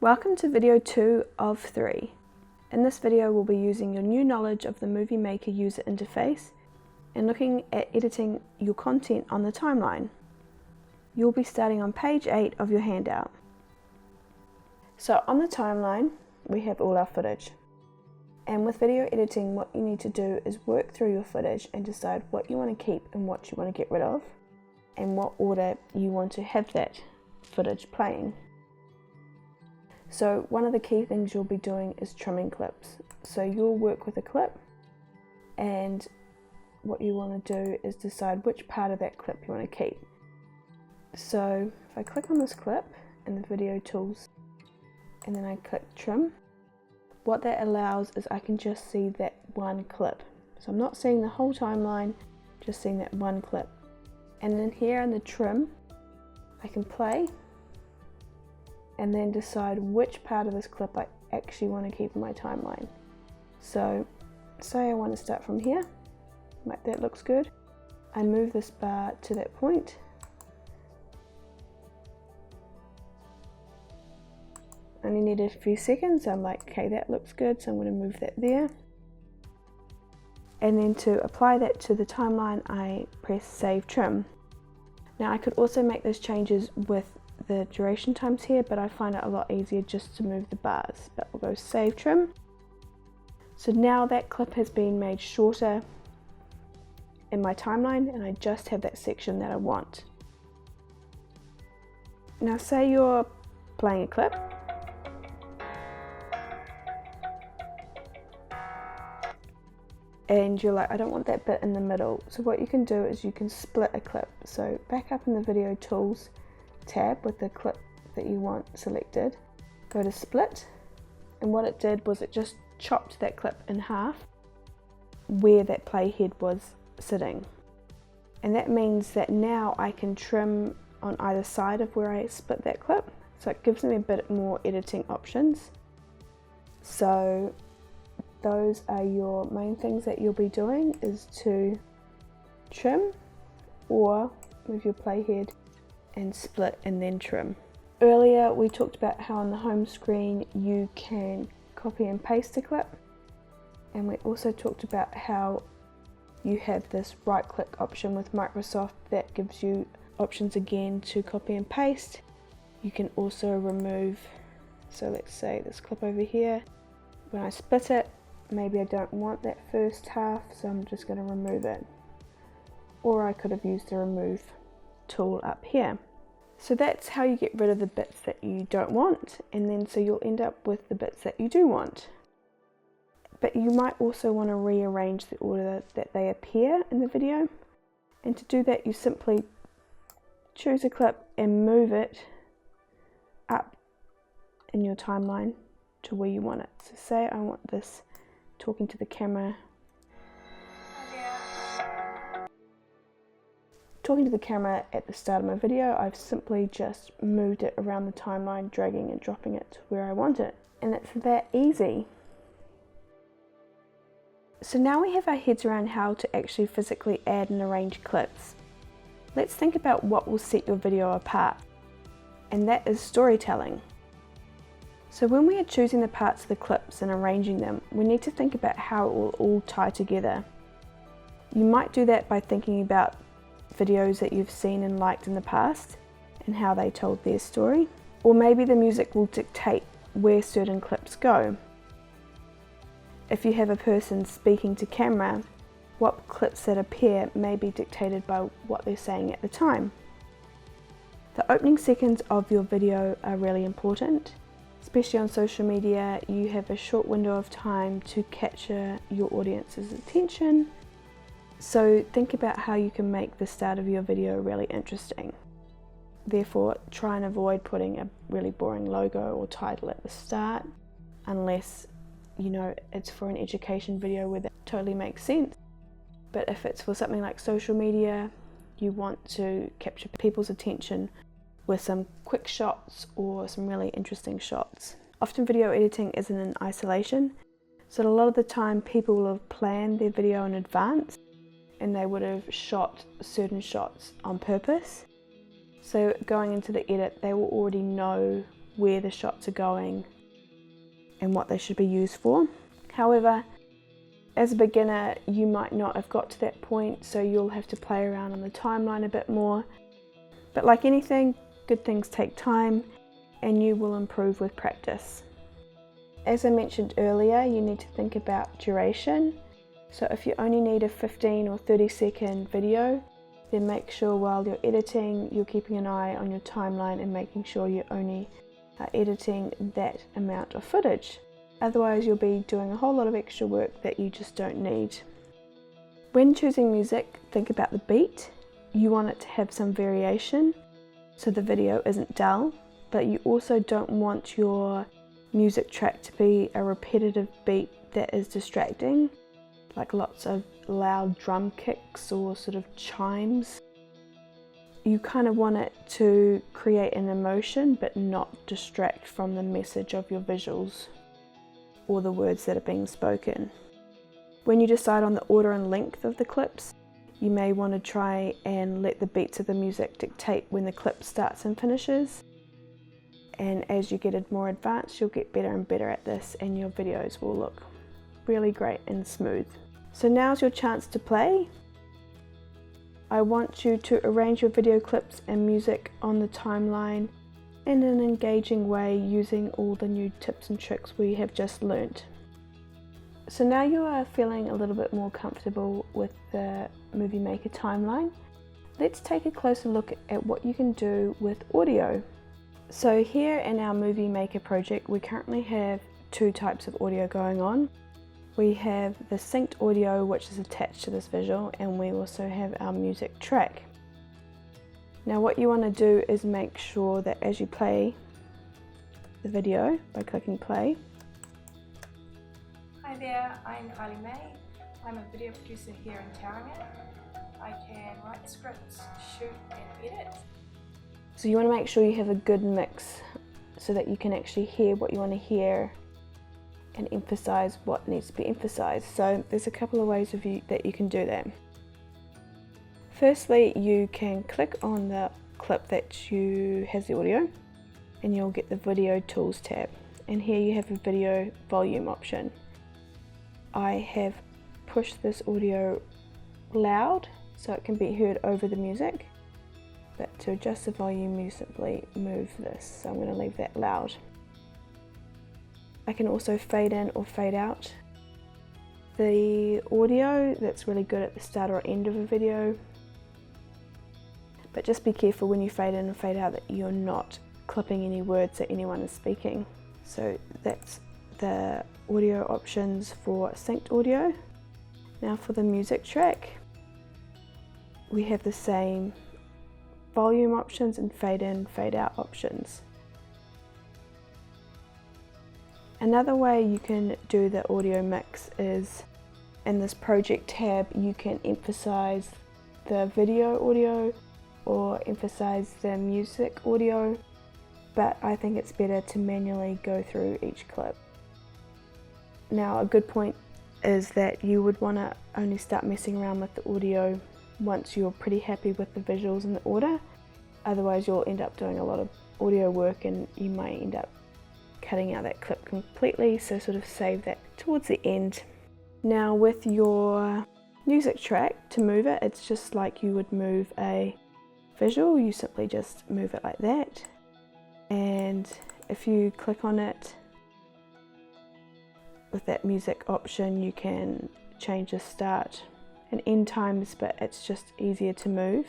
Welcome to video 2 of 3. In this video we'll be using your new knowledge of the Movie Maker user interface and looking at editing your content on the timeline. You'll be starting on page 8 of your handout. So on the timeline we have all our footage. And with video editing, what you need to do is work through your footage and decide what you want to keep and what you want to get rid of, and what order you want to have that footage playing. So one of the key things you'll be doing is trimming clips. So you'll work with a clip, and what you want to do is decide which part of that clip you want to keep. So if I click on this clip in the video tools and then I click trim, what that allows is I can just see that one clip. So I'm not seeing the whole timeline, just seeing that one clip. And then here in the trim, I can play and then decide which part of this clip I actually want to keep in my timeline. So say I want to start from here, like that looks good. I move this bar to that point. I only need a few seconds, so I'm like, okay, that looks good, so I'm going to move that there. And then to apply that to the timeline, I press Save Trim. Now I could also make those changes with the duration times here, but I find it a lot easier just to move the bars. But we'll go Save Trim. So now that clip has been made shorter in my timeline, and I just have that section that I want. Now say you're playing a clip, and you're like, I don't want that bit in the middle. So what you can do is you can split a clip. So back up in the video tools tab with the clip that you want selected, go to split, and what it did was it just chopped that clip in half where that playhead was sitting. And that means that now I can trim on either side of where I split that clip. So it gives me a bit more editing options. So those are your main things that you'll be doing, is to trim or move your playhead and split and then trim. Earlier we talked about how on the home screen you can copy and paste a clip, and we also talked about how you have this right click option with Microsoft that gives you options again to copy and paste. You can also remove, so let's say this clip over here, when I split it, maybe I don't want that first half, so I'm just going to remove it. Or I could have used the remove tool up here. So that's how you get rid of the bits that you don't want, and then so you'll end up with the bits that you do want. But you might also want to rearrange the order that they appear in the video, and to do that you simply choose a clip and move it up in your timeline to where you want it. So say I want this talking to the camera. Talking to the camera at the start of my video, I've simply just moved it around the timeline, dragging and dropping it to where I want it. And it's that easy. So now we have our heads around how to actually physically add and arrange clips. Let's think about what will set your video apart, and that is storytelling. So when we are choosing the parts of the clips and arranging them, we need to think about how it will all tie together. You might do that by thinking about videos that you've seen and liked in the past and how they told their story. Or maybe the music will dictate where certain clips go. If you have a person speaking to camera, what clips that appear may be dictated by what they're saying at the time. The opening seconds of your video are really important. Especially on social media, you have a short window of time to capture your audience's attention. So think about how you can make the start of your video really interesting. Therefore, try and avoid putting a really boring logo or title at the start, unless you know it's for an education video where that totally makes sense. But if it's for something like social media, you want to capture people's attention with some quick shots or some really interesting shots. Often video editing isn't in isolation, so a lot of the time people will have planned their video in advance and they would have shot certain shots on purpose. So going into the edit, they will already know where the shots are going and what they should be used for. However, as a beginner, you might not have got to that point, so you'll have to play around on the timeline a bit more. But like anything, good things take time and you will improve with practice. As I mentioned earlier, you need to think about duration. So if you only need a 15 or 30-second video, then make sure while you're editing, you're keeping an eye on your timeline and making sure you only are editing that amount of footage. Otherwise, you'll be doing a whole lot of extra work that you just don't need. When choosing music, think about the beat. You want it to have some variation so the video isn't dull, but you also don't want your music track to be a repetitive beat that is distracting, like lots of loud drum kicks or sort of chimes. You kind of want it to create an emotion but not distract from the message of your visuals or the words that are being spoken. When you decide on the order and length of the clips, you may want to try and let the beats of the music dictate when the clip starts and finishes. And as you get more advanced, you'll get better and better at this and your videos will look really great and smooth. So now's your chance to play. I want you to arrange your video clips and music on the timeline in an engaging way using all the new tips and tricks we have just learnt. So now you are feeling a little bit more comfortable with the Movie Maker timeline. Let's take a closer look at what you can do with audio. So here in our Movie Maker project, we currently have two types of audio going on. We have the synced audio, which is attached to this visual, and we also have our music track. Now what you want to do is make sure that as you play the video by clicking play. Hi there, I'm Kylie May. I'm a video producer here in Tauranga. I can write scripts, shoot and edit. So you want to make sure you have a good mix so that you can actually hear what you want to hear and emphasize what needs to be emphasized. So there's a couple of ways that you can do that. Firstly, you can click on the clip that has the audio and you'll get the Video Tools tab. And here you have a video volume option. I have pushed this audio loud so it can be heard over the music. But to adjust the volume, you simply move this. So I'm going to leave that loud. I can also fade in or fade out the audio. That's really good at the start or end of a video. But just be careful when you fade in and fade out that you're not clipping any words that anyone is speaking. So that's the audio options for synced audio. Now for the music track, we have the same volume options and fade in, fade out options. Another way you can do the audio mix is in this project tab. You can emphasize the video audio or emphasize the music audio, but I think it's better to manually go through each clip. Now a good point is that you would want to only start messing around with the audio once you're pretty happy with the visuals and the order. Otherwise you'll end up doing a lot of audio work and you might end up cutting out that clip completely, so sort of save that towards the end. Now with your music track, to move it, it's just like you would move a visual. You simply just move it like that, and if you click on it with that music option, you can change the start and end times, but it's just easier to move.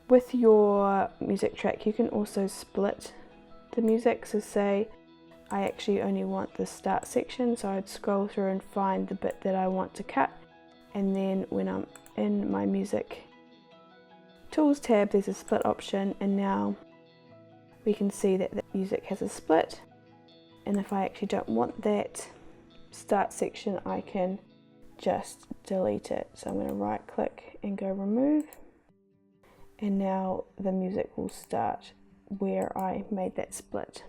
With your music track, you can also split the music. So say I actually only want the start section, so I'd scroll through and find the bit that I want to cut, and then when I'm in my music tools tab, there's a split option, and now we can see that the music has a split. And if I actually don't want that start section, I can just delete it. So I'm going to right click and go remove, and now the music will start where I made that split.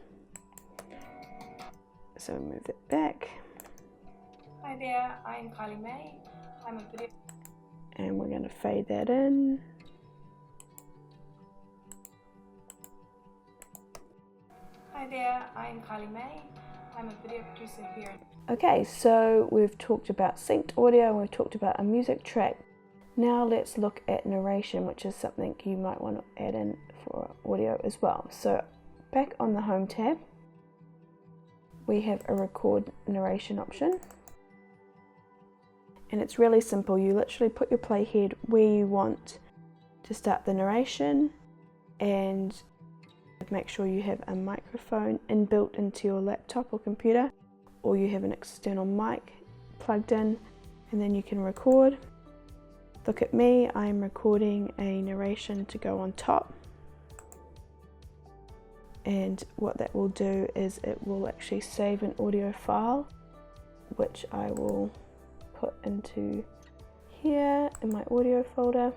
So move it back. Hi there, I'm Kylie May. I'm a video. And we're going to fade that in. Hi there, I'm Kylie May. I'm a video producer here. Okay, so we've talked about synced audio and we've talked about a music track. Now let's look at narration, which is something you might want to add in for audio as well. So back on the Home tab, we have a record narration option. And it's really simple. You literally put your playhead where you want to start the narration and make sure you have a microphone inbuilt into your laptop or computer, or you have an external mic plugged in, and then you can record. Look at me, I'm recording a narration to go on top. And what that will do is it will actually save an audio file, which I will put into here in my audio folder.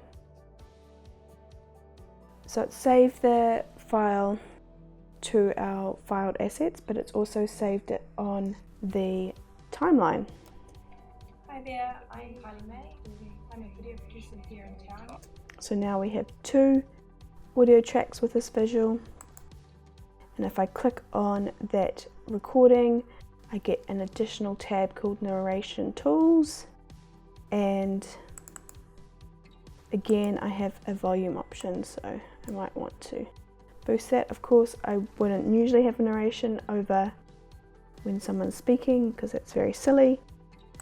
So it's saved the file to our filed assets, but it's also saved it on the timeline. Hi there, I'm Kylie May. I'm a video producer here in town. So now we have 2 audio tracks with this visual. And if I click on that recording, I get an additional tab called Narration Tools, and again I have a volume option, so I might want to boost that. Of course, I wouldn't usually have a narration over when someone's speaking because it's very silly,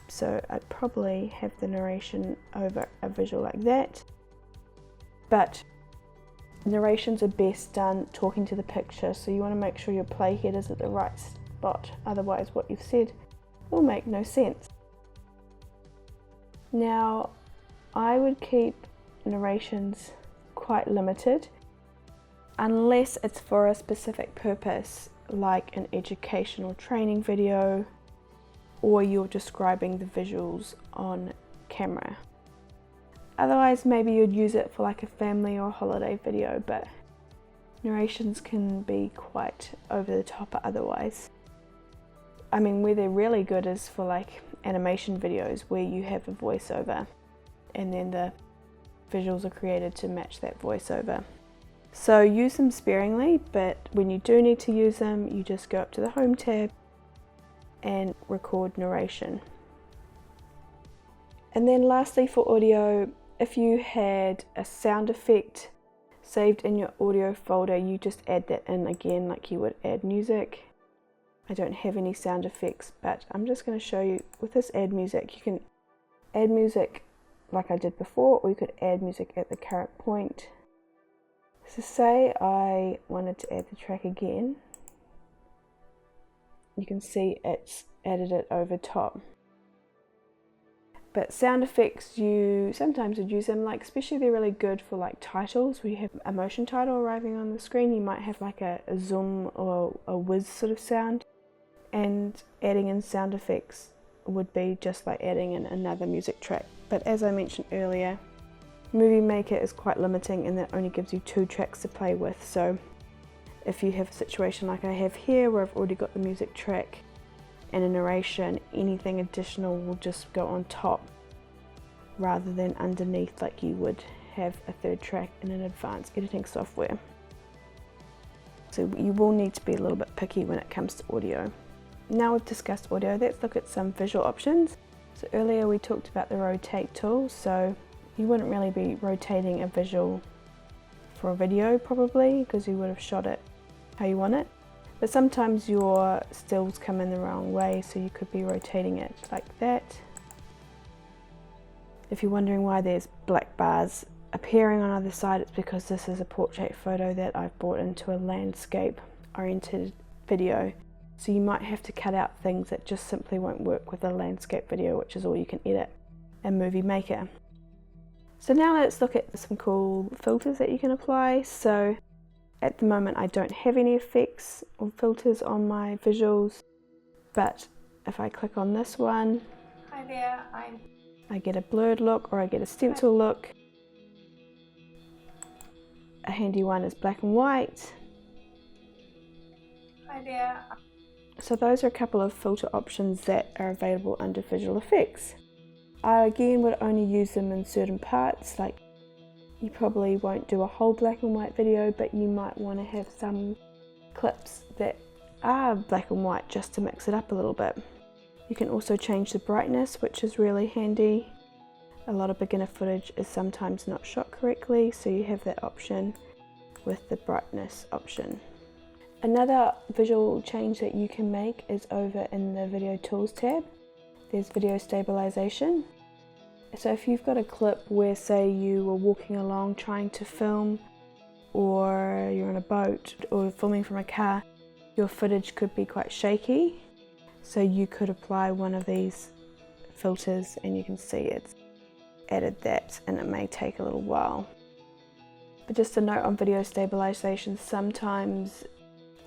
so I'd probably have the narration over a visual like that. But narrations are best done talking to the picture, so you want to make sure your playhead is at the right spot, otherwise what you've said will make no sense. Now, I would keep narrations quite limited unless it's for a specific purpose, like an educational training video, or you're describing the visuals on camera. Otherwise, maybe you'd use it for like a family or holiday video, but narrations can be quite over the top otherwise. I mean, where they're really good is for like animation videos where you have a voiceover and then the visuals are created to match that voiceover. So use them sparingly, but when you do need to use them, you just go up to the Home tab and record narration. And then lastly, for audio, if you had a sound effect saved in your audio folder, you just add that in again like you would add music. I don't have any sound effects, but I'm just going to show you with this add music. You can add music like I did before, or you could add music at the current point. So say I wanted to add the track again, you can see it's added it over top. But sound effects, you sometimes would use them, like especially they're really good for like titles, where you have a motion title arriving on the screen. You might have like a zoom or a whiz sort of sound, and adding in sound effects would be just like adding in another music track. But as I mentioned earlier, Movie Maker is quite limiting and that only gives you 2 tracks to play with. So if you have a situation like I have here where I've already got the music track and a narration, anything additional will just go on top rather than underneath like you would have a 3rd track in an advanced editing software. So you will need to be a little bit picky when it comes to audio. Now we've discussed audio, let's look at some visual options. So earlier we talked about the rotate tool, so you wouldn't really be rotating a visual for a video probably, because you would have shot it how you want it. But sometimes your stills come in the wrong way, so you could be rotating it like that. If you're wondering why there's black bars appearing on either side, it's because this is a portrait photo that I've brought into a landscape oriented video. So you might have to cut out things that just simply won't work with a landscape video, which is all you can edit in Movie Maker. So now let's look at some cool filters that you can apply. So at the moment I don't have any effects or filters on my visuals, but if I click on this one, Hi there, I get a blurred look or I get a stencil look. A handy one is black and white. Hi there. So those are a couple of filter options that are available under visual effects. I again would only use them in certain parts, like you probably won't do a whole black and white video, but you might want to have some clips that are black and white just to mix it up a little bit. You can also change the brightness, which is really handy. A lot of beginner footage is sometimes not shot correctly, so you have that option with the brightness option. Another visual change that you can make is over in the video tools tab. There's video stabilisation. So if you've got a clip where, say, you were walking along trying to film, or you're on a boat or filming from a car, your footage could be quite shaky. So you could apply one of these filters and you can see it's added that, and it may take a little while. But just a note on video stabilisation, sometimes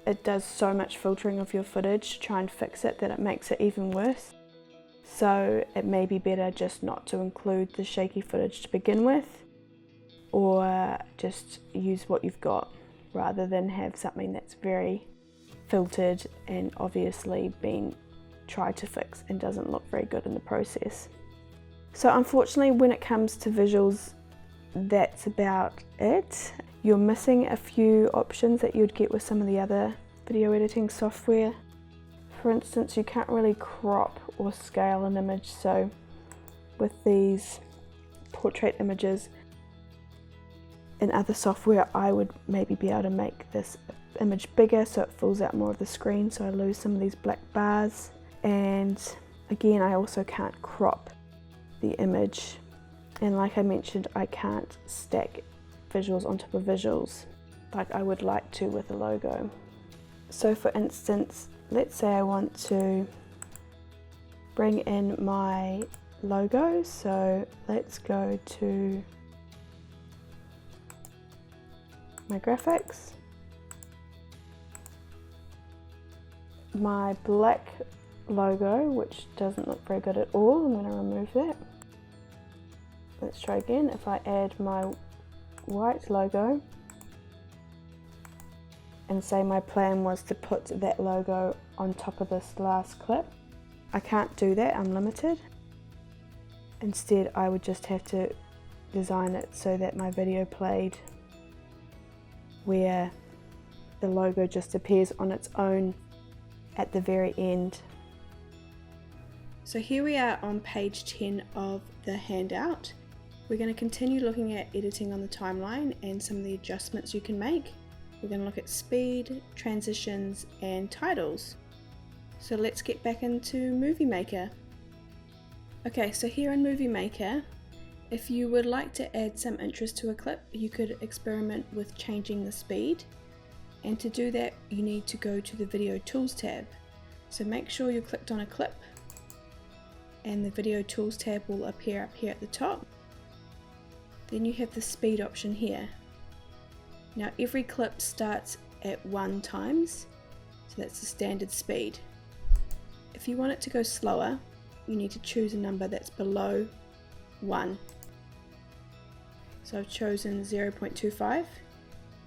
it does so much filtering of your footage to try and fix it that it makes it even worse. So it may be better just not to include the shaky footage to begin with, or just use what you've got rather than have something that's very filtered and obviously been tried to fix and doesn't look very good in the process. So unfortunately, when it comes to visuals, that's about it. You're missing a few options that you'd get with some of the other video editing software. For instance, you can't really crop or scale an image, so with these portrait images in other software, I would maybe be able to make this image bigger so it fills out more of the screen, so I lose some of these black bars. And again, I also can't crop the image, and like I mentioned, I can't stack visuals on top of visuals like I would like to with a logo. So for instance, let's say I want to bring in my logo, so let's go to my graphics. My black logo, which doesn't look very good at all, I'm going to remove that. Let's try again. If I add my white logo and say my plan was to put that logo on top of this last clip, I can't do that, I'm limited. Instead, I would just have to design it so that my video played where the logo just appears on its own at the very end. So here we are on page 10 of the handout. We're going to continue looking at editing on the timeline and some of the adjustments you can make. We're going to look at speed, transitions, and titles. So let's get back into Movie Maker. Okay, so here in Movie Maker, if you would like to add some interest to a clip, you could experiment with changing the speed. And to do that, you need to go to the Video Tools tab. So make sure you're clicked on a clip, and the Video Tools tab will appear up here at the top. Then you have the speed option here. Now every clip starts at 1 times, so that's the standard speed. If you want it to go slower, you need to choose a number that's below 1. So I've chosen 0.25.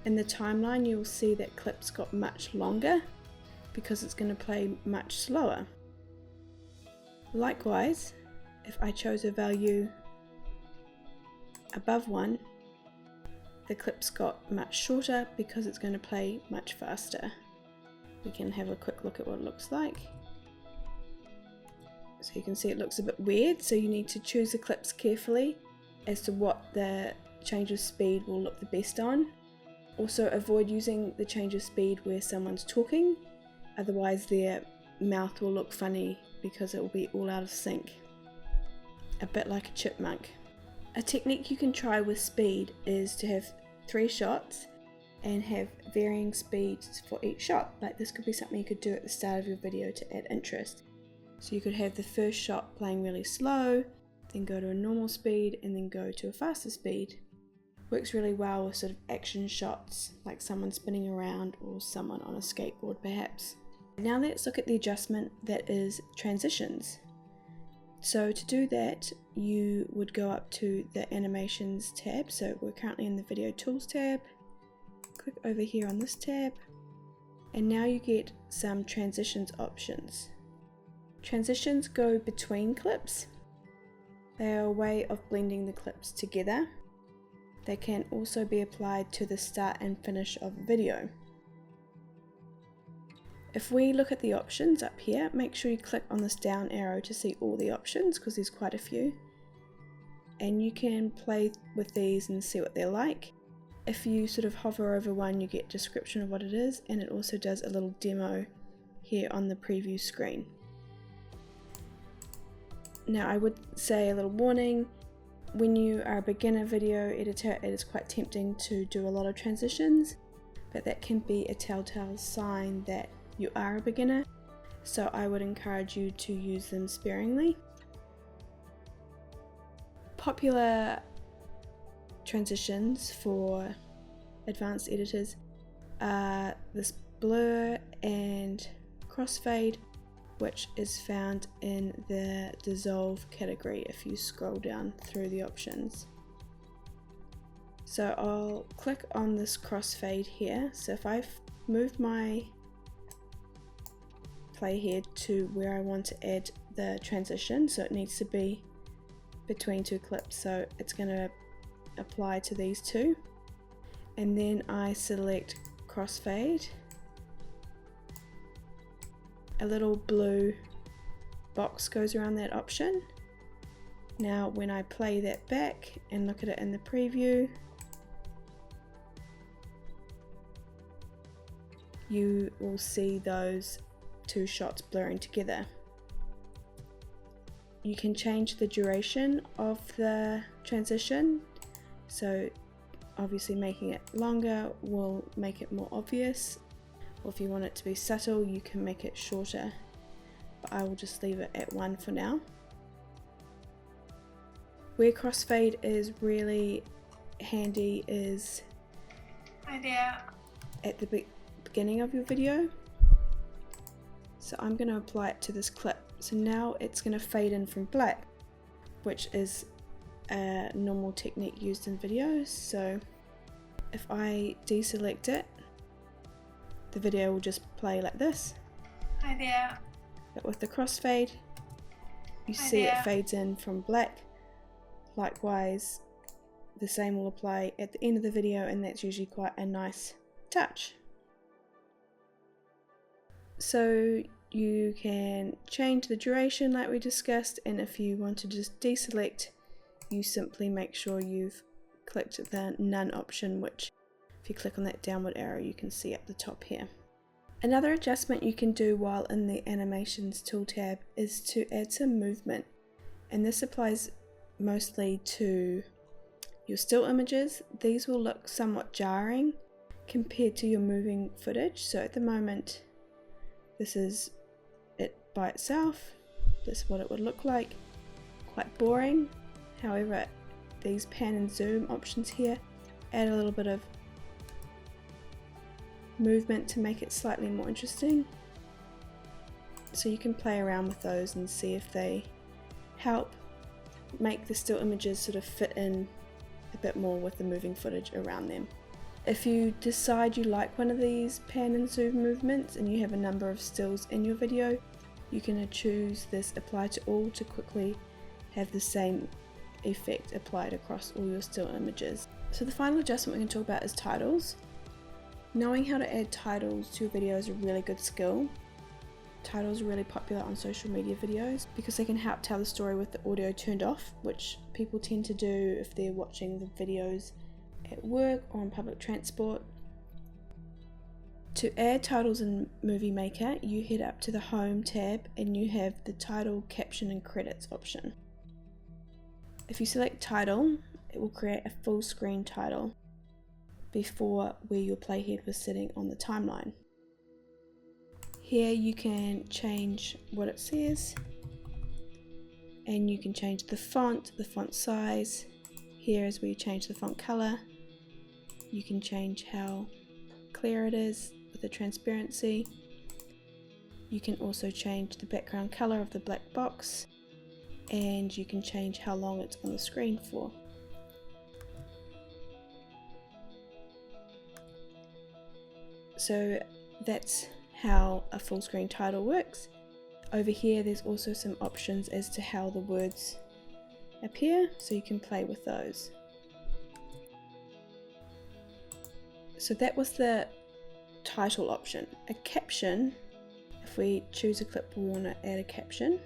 In the timeline you will see that clips got much longer because it's going to play much slower. Likewise, if I chose a value above 1, the clips got much shorter because it's going to play much faster. We can have a quick look at what it looks like. So you can see it looks a bit weird, so you need to choose the clips carefully as to what the change of speed will look the best on. Also avoid using the change of speed where someone's talking, otherwise their mouth will look funny because it will be all out of sync. A bit like a chipmunk. A technique you can try with speed is to have 3 shots and have varying speeds for each shot. Like this could be something you could do at the start of your video to add interest. So you could have the first shot playing really slow, then go to a normal speed, and then go to a faster speed. Works really well with sort of action shots, like someone spinning around or someone on a skateboard perhaps. Now let's look at the adjustment that is transitions. So to do that, you would go up to the animations tab. So we're currently in the video tools tab. Click over here on this tab, and now you get some transitions options. Transitions go between clips. They are a way of blending the clips together. They can also be applied to the start and finish of a video. If we look at the options up here, make sure you click on this down arrow to see all the options, because there's quite a few. And you can play with these and see what they're like. If you sort of hover over one, you get a description of what it is, and it also does a little demo here on the preview screen. Now I would say a little warning, when you are a beginner video editor, it is quite tempting to do a lot of transitions, but that can be a telltale sign that you are a beginner, so I would encourage you to use them sparingly. Popular transitions for advanced editors are this blur and crossfade, which is found in the dissolve category if you scroll down through the options. So I'll click on this crossfade here. So if I've moved my playhead to where I want to add the transition, so it needs to be between two clips, so it's going to apply to these two, and then I select crossfade. A little blue box goes around that option. Now when I play that back and look at it in the preview, you will see those two shots blurring together. You can change the duration of the transition, so obviously making it longer will make it more obvious, or if you want it to be subtle you can make it shorter, but I will just leave it at 1 for now. Where crossfade is really handy is at the beginning of your video. So I'm going to apply it to this clip. So now it's going to fade in from black, which is a normal technique used in videos. So if I deselect it, the video will just play like this. Hi there. But with the crossfade, you see it fades in from black. Likewise, the same will apply at the end of the video, and that's usually quite a nice touch. So you can change the duration like we discussed, and if you want to just deselect, you simply make sure you've clicked the none option, which if you click on that downward arrow you can see at the top here. Another adjustment you can do while in the animations tool tab is to add some movement, and this applies mostly to your still images. These will look somewhat jarring compared to your moving footage. So at the moment this is it by itself, this is what it would look like, quite boring. However, these pan and zoom options here add a little bit of movement to make it slightly more interesting. So you can play around with those and see if they help make the still images sort of fit in a bit more with the moving footage around them. If you decide you like one of these pan and zoom movements and you have a number of stills in your video, you can choose this apply to all to quickly have the same effect applied across all your still images. So the final adjustment we're going to talk about is titles. Knowing how to add titles to your video is a really good skill. Titles are really popular on social media videos because they can help tell the story with the audio turned off, which people tend to do if they're watching the videos at work or on public transport. To add titles in Movie Maker, you head up to the Home tab and you have the title, caption and credits option. If you select title, it will create a full screen title before where your playhead was sitting on the timeline. Here you can change what it says, and you can change the font size. Here is where you change the font color. You can change how clear it is with the transparency. You can also change the background color of the black box, and you can change how long it's on the screen for. So that's how a full screen title works. Over here there's also some options as to how the words appear, so you can play with those. So that was the title option. A caption if we choose a clip we want to add a caption,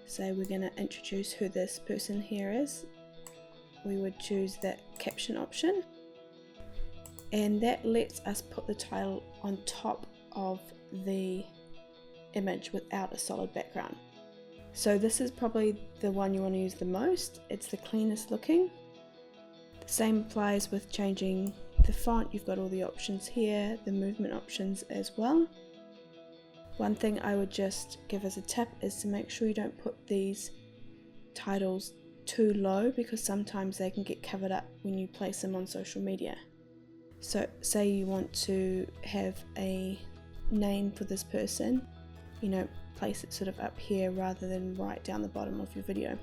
say we're going to introduce who this person here is, we would choose that caption option, and that lets us put the title on top of the image without a solid background. So this is probably the one you want to use the most. It's the cleanest looking. The same applies with changing the font. You've got all the options here, the movement options as well. One thing I would just give as a tip is to make sure you don't put these titles too low, because sometimes they can get covered up when you place them on social media. So say you want to have a name for this person, you know, place it sort of up here rather than right down the bottom of your video.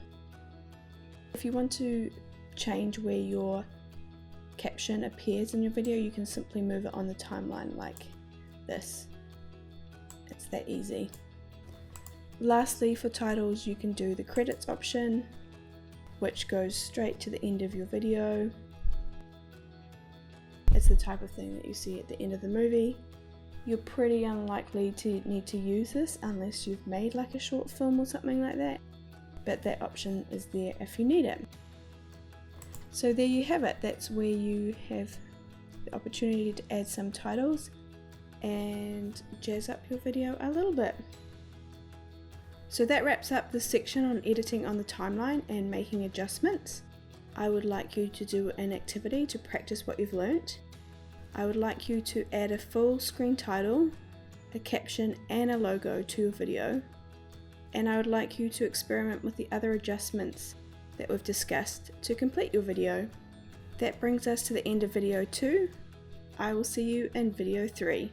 If you want to change where your caption appears in your video, you can simply move it on the timeline like this. It's that easy. Lastly, for titles, you can do the credits option, which goes straight to the end of your video. It's the type of thing that you see at the end of the movie. You're pretty unlikely to need to use this unless you've made like a short film or something like that, but that option is there if you need it. So there you have it. That's where you have the opportunity to add some titles and jazz up your video a little bit. So that wraps up the section on editing on the timeline and making adjustments. I would like you to do an activity to practice what you've learnt. I would like you to add a full screen title, a caption and a logo to your video. And I would like you to experiment with the other adjustments that we've discussed to complete your video. That brings us to the end of video 2. I will see you in video 3.